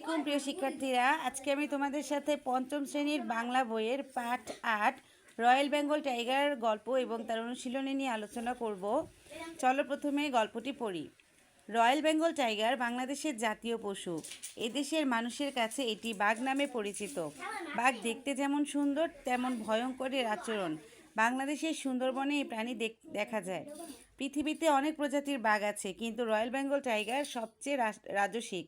আলাইকুম প্রিয় শিক্ষার্থীরা, আজকে আমি তোমাদের সাথে পঞ্চম শ্রেণীর বাংলা বইয়ের পাঠ ৮ রয়্যাল বেঙ্গল টাইগার গল্প এবং তার অনুশীলনী নিয়ে আলোচনা করব। চলো প্রথমে গল্পটি পড়ি। রয়্যাল বেঙ্গল টাইগার বাংলাদেশের জাতীয় পশু। এদেশের মানুষের কাছে এটি বাঘ নামে পরিচিত। বাঘ দেখতে যেমন সুন্দর তেমন ভয়ঙ্করের আচরণ। বাংলাদেশের সুন্দরবনে এই প্রাণী দেখা যায়। পৃথিবীতে অনেক প্রজাতির বাঘ আছে, কিন্তু রয়্যাল বেঙ্গল টাইগার সবচেয়ে রাজসিক।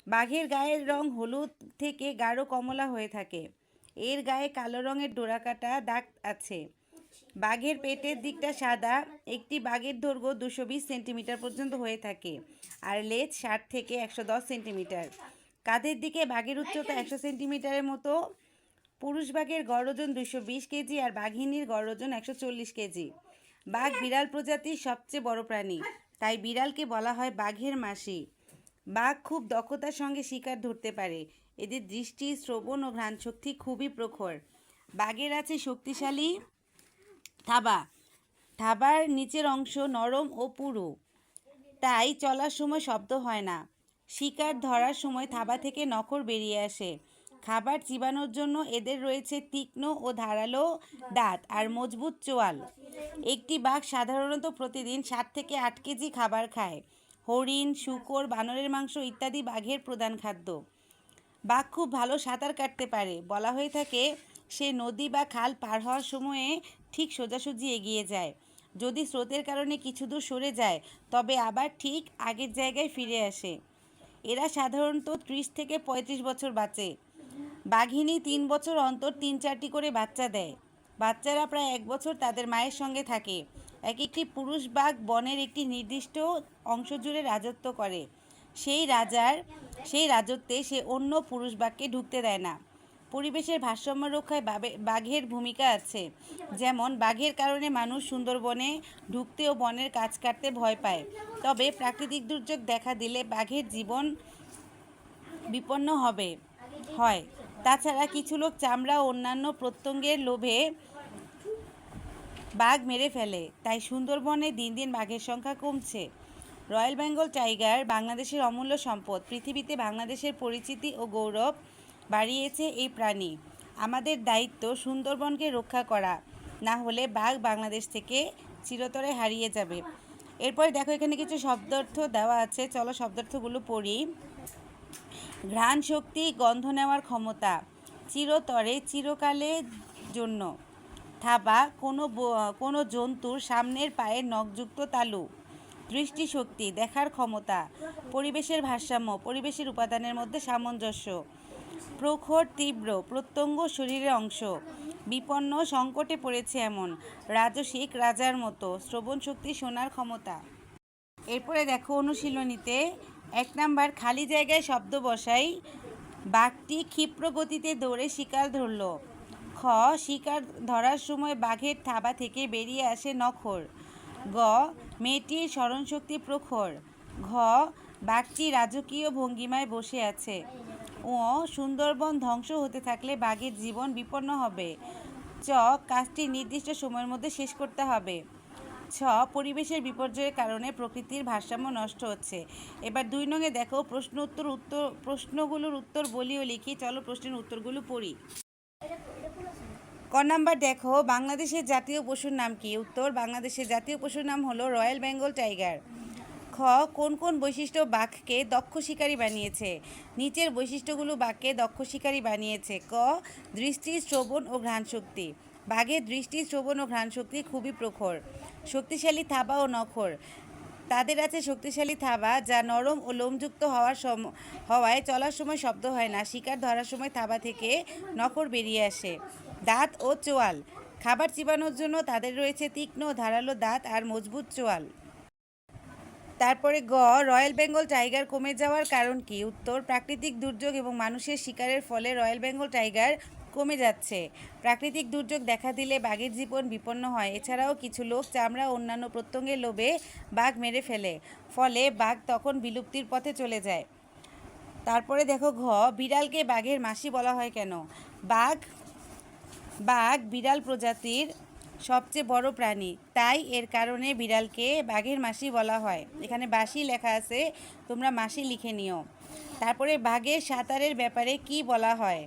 বাঘের গায়ের রং হলুদ থেকে গাঢ় কমলা হয়ে থাকে। এর গায়ে কালো রঙের ডোরাকাটা দাগ আছে। বাঘের পেটের দিকটা সাদা। একটি বাঘের দৈর্ঘ্য 220 সেন্টিমিটার পর্যন্ত হয়ে থাকে, আর লেজ 60 থেকে 110 সেন্টিমিটার। কাঁধের দিকে বাঘের উচ্চতা 100 সেন্টিমিটারের মতো। পুরুষ বাঘের গড় ওজন 220 কেজি আর বাঘিনীর গড় ওজন 140 কেজি। বাঘ বিড়াল প্রজাতির সবচেয়ে বড় প্রাণী, তাই বিড়ালকে বলা হয় বাঘের মাসি। বাঘ খুব দক্ষতার সঙ্গে শিকার ধরতে পারে। এদের দৃষ্টি, শ্রবণ ও ঘ্রাণ শক্তি খুবই প্রখর। বাঘের আছে শক্তিশালী থাবা। থাবার নিচের অংশ নরম ও পুরু, তাই চলার সময় শব্দ হয় না। শিকার ধরার সময় থাবা থেকে নখর বেরিয়ে আসে। খাবার চিবানোর জন্য এদের রয়েছে তীক্ষ্ণ ও ধারালো দাঁত আর মজবুত চোয়াল। একটি বাঘ সাধারণত প্রতিদিন 7 থেকে 8 কেজি খাবার খায়। হরিণ, শূকর, বানরের মাংস ইত্যাদি বাঘের প্রধান খাদ্য। বাঘ খুব ভালো সাঁতার কাটতে পারে। বলা হয়ে থাকে সে নদী বা খাল পার হওয়ার সময়ে ঠিক সোজাসুজি এগিয়ে যায়। যদি স্রোতের কারণে কিছু দূর সরে যায়, তবে আবার ঠিক আগের জায়গায় ফিরে আসে। এরা সাধারণত 30 থেকে 35 বছর বাঁচে। বাঘিনী 3 বছর অন্তর 3-4টি করে বাচ্চা দেয়। বাচ্চারা প্রায় 1 বছর তাদের মায়ের সঙ্গে থাকে। এক একটি পুরুষ বাঘ বনের একটি নির্দিষ্ট অংশ জুড়ে রাজত্ব করে। সেই রাজত্বে সে অন্য পুরুষ বাঘকে ঢুকতে দেয় না। পরিবেশের ভারসাম্য রক্ষায় বাঘের ভূমিকা আছে। যেমন বাঘের কারণে মানুষ সুন্দরবনে ঢুকতে ও বনের গাছ কাটতে ভয় পায়। তবে প্রাকৃতিক দুর্যোগ দেখা দিলে বাঘের জীবন বিপন্ন হয়। তাছাড়া কিছু লোক চামড়া ও অন্যান্য প্রত্যঙ্গের লোভে বাঘ মেরে ফেলে, তাই সুন্দরবনে দিন দিন বাঘের সংখ্যা কমছে। রয়্যাল বেঙ্গল টাইগার বাংলাদেশের অমূল্য সম্পদ। পৃথিবীতে বাংলাদেশের পরিচিতি ও গৌরব বাড়িয়েছে এই প্রাণী। আমাদের দায়িত্ব সুন্দরবনকে রক্ষা করা, না হলে বাঘ বাংলাদেশ থেকে চিরতরে হারিয়ে যাবে। এরপরে দেখো, এখানে কিছু শব্দার্থ দেওয়া আছে, চলো শব্দার্থগুলো পড়ি। ঘ্রাণ শক্তি, গন্ধ নেওয়ার ক্ষমতা। চিরতরে, চিরকালের জন্য। থাবা, কোনো জন্তুর সামনের পায়ের নখযুক্ত তালু। দৃষ্টিশক্তি, দেখার ক্ষমতা। পরিবেশের ভারসাম্য, পরিবেশের উপাদানের মধ্যে সামঞ্জস্য। প্রখর, তীব্র, প্রত্যঙ্গ, শরীরের অংশ। বিপন্ন, সংকটে পড়েছে এমন। রাজসিক, রাজার মতো। শ্রবণ শক্তি, শোনার ক্ষমতা। এরপরে দেখো অনুশীলনীতে 1 নাম্বার, খালি জায়গায় শব্দ বসাই। বাঘটি ক্ষিপ্র গতিতে দৌড়ে শিকার ধরল। খ, শিকার ধরার সময় বাঘের থাবা থেকে বেরিয়ে আসে নখর। গ, মেয়েটির স্মরণশক্তি প্রখর। ঘ, বাঘটি রাজকীয় ভঙ্গিমায় বসে আছে। ও, সুন্দরবন ধ্বংস হতে থাকলে বাঘের জীবন বিপন্ন হবে। চ, কাজটি নির্দিষ্ট সময়ের মধ্যে শেষ করতে হবে। ছ, পরিবেশের বিপর্যয়ের কারণে প্রকৃতির ভারসাম্য নষ্ট হচ্ছে। এবার 2 নঙে দেখো, প্রশ্নগুলোর উত্তর বলি ও লিখি। চলো প্রশ্নের উত্তরগুলো পড়ি। ক নাম্বার দেখো, বাংলাদেশের জাতীয় পশুর নাম কি? উত্তর, বাংলাদেশের জাতীয় পশুর নাম হলো রয়্যাল বেঙ্গল টাইগার। খ, কোন কোন বৈশিষ্ট্য বাঘকে দক্ষ শিকারী বানিয়েছে? নিচের বৈশিষ্ট্যগুলো বাঘকে দক্ষ শিকারী বানিয়েছে। ক, দৃষ্টি, শ্রবণ ও ঘ্রাণ শক্তি। বাঘের দৃষ্টি, শ্রবণ ও ঘ্রাণ শক্তি খুবই প্রখর। শক্তিশালী থাবা ও নখর। তাদের আছে শক্তিশালী থাবা, যা নরম ও লোমযুক্ত হওয়ায় চলার সময় শব্দ হয় না। শিকার ধরার সময় থাবা থেকে নখর বেরিয়ে আসে। দাঁত ও চোয়াল। খাবার চিবানোর জন্য তাদের রয়েছে তীক্ষ্ণ ধারালো দাঁত আর মজবুত চোয়াল। তারপরে গ, রয়্যাল বেঙ্গল টাইগার কমে যাওয়ার কারণ কি? উত্তর, প্রাকৃতিক দুর্যোগ এবং মানুষের শিকারের ফলে রয়্যাল বেঙ্গল টাইগার কমে যাচ্ছে। প্রাকৃতিক দুর্যোগ দেখা দিলে বাঘের জীবন বিপন্ন হয়। এছাড়াও কিছু লোক চামড়া ও অন্যান্য প্রত্যঙ্গের লোভে বাঘ মেরে ফেলে, ফলে বাঘ তখন বিলুপ্তির পথে চলে যায়। তারপরে দেখো ঘ, বিড়ালকে বাঘের মাসি বলা হয় কেন? বাঘ বিড়াল প্রজাতির সবচেয়ে বড় প্রাণী, তাই এর কারণে বিড়ালকে বাঘের মাসি বলা হয়। এখানে বাসি লেখা আছে, তোমরা মাসি লিখে নিও। তারপরে বাঘের সাঁতারের ব্যাপারে কি বলা হয়?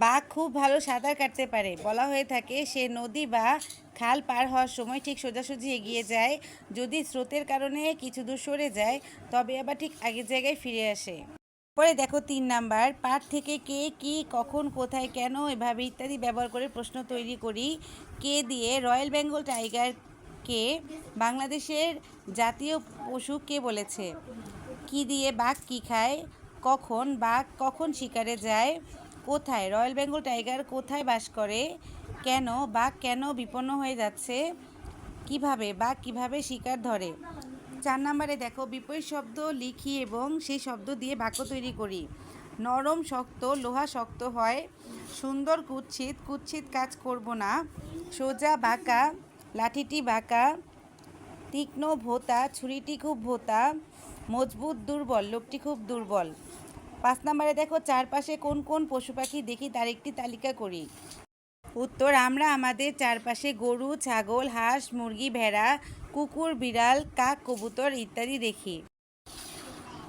বাঘ খুব ভালো সাঁতার কাটতে পারে। বলা হয়ে থাকে সে নদী বা খাল পার হওয়ার সময় ঠিক সোজাসুজি এগিয়ে যায়। যদি স্রোতের কারণে কিছু দূর সরে যায় তবে আবার ঠিক আগের জায়গায় ফিরে আসে। পরে দেখো 3 নাম্বার, পাঠ থেকে কে, কি, কখন, কোথায়, কেন, এভাবে ইত্যাদি ব্যবহার করে প্রশ্ন তৈরি করি। কে দিয়ে রয়্যাল বেঙ্গল টাইগারকে বাংলাদেশের জাতীয় পশু কে বলেছে? কি দিয়ে বাঘ কি খায়? কখন বাঘ কখন শিকারে যায়? কোথায় রয়্যাল বেঙ্গল টাইগার কোথায় বাস করে? কেন বাঘ কেন বিপন্ন হয়ে যাচ্ছে? কিভাবে বাঘ কিভাবে শিকার ধরে? 4 নম্বরে দেখো বিপরীত শব্দ লিখি এবং সেই শব্দ দিয়ে বাক্য তৈরি করি। নরম শক্ত, লোহা শক্ত হয়। সুন্দর কুৎসিত, কুৎসিত কাজ করব না। সোজা বাঁকা, লাঠিটি বাঁকা। তীক্ষ্ণ ভোঁতা, ছুরিটি খুব ভোঁতা। মজবুত দুর্বল, লোকটি খুব দুর্বল। 5 নম্বরে দেখো চারপাশে কোন কোন পশু পাখি দেখি তার একটি তালিকা করি। উত্তর, আমরা আমাদের চারপাশে গরু, ছাগল, হাঁস, মুরগি, ভেড়া, কুকুর, বিড়াল, কাক, কবুতর ইত্যাদি দেখি।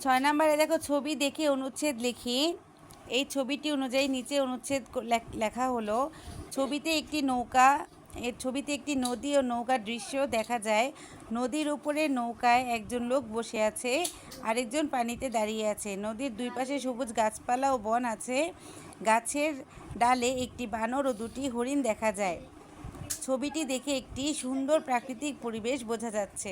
6 নম্বরে দেখো ছবি দেখে অনুচ্ছেদ লিখি। এই ছবিটি অনুযায়ী নিচে অনুচ্ছেদ লেখা হলো। ছবিতে একটি নৌকা, এর ছবিতে একটি নদী ও নৌকার দৃশ্য দেখা যায়। নদীর উপরে নৌকায় একজন লোক বসে আছে, আরেকজন পানিতে দাঁড়িয়ে আছে। নদীর দুই পাশে সবুজ গাছপালা ও বন আছে। গাছের ডালে একটি বানর ও দুটি হরিণ দেখা যায়। ছবিটি দেখে একটি সুন্দর প্রাকৃতিক পরিবেশ বোঝা যাচ্ছে।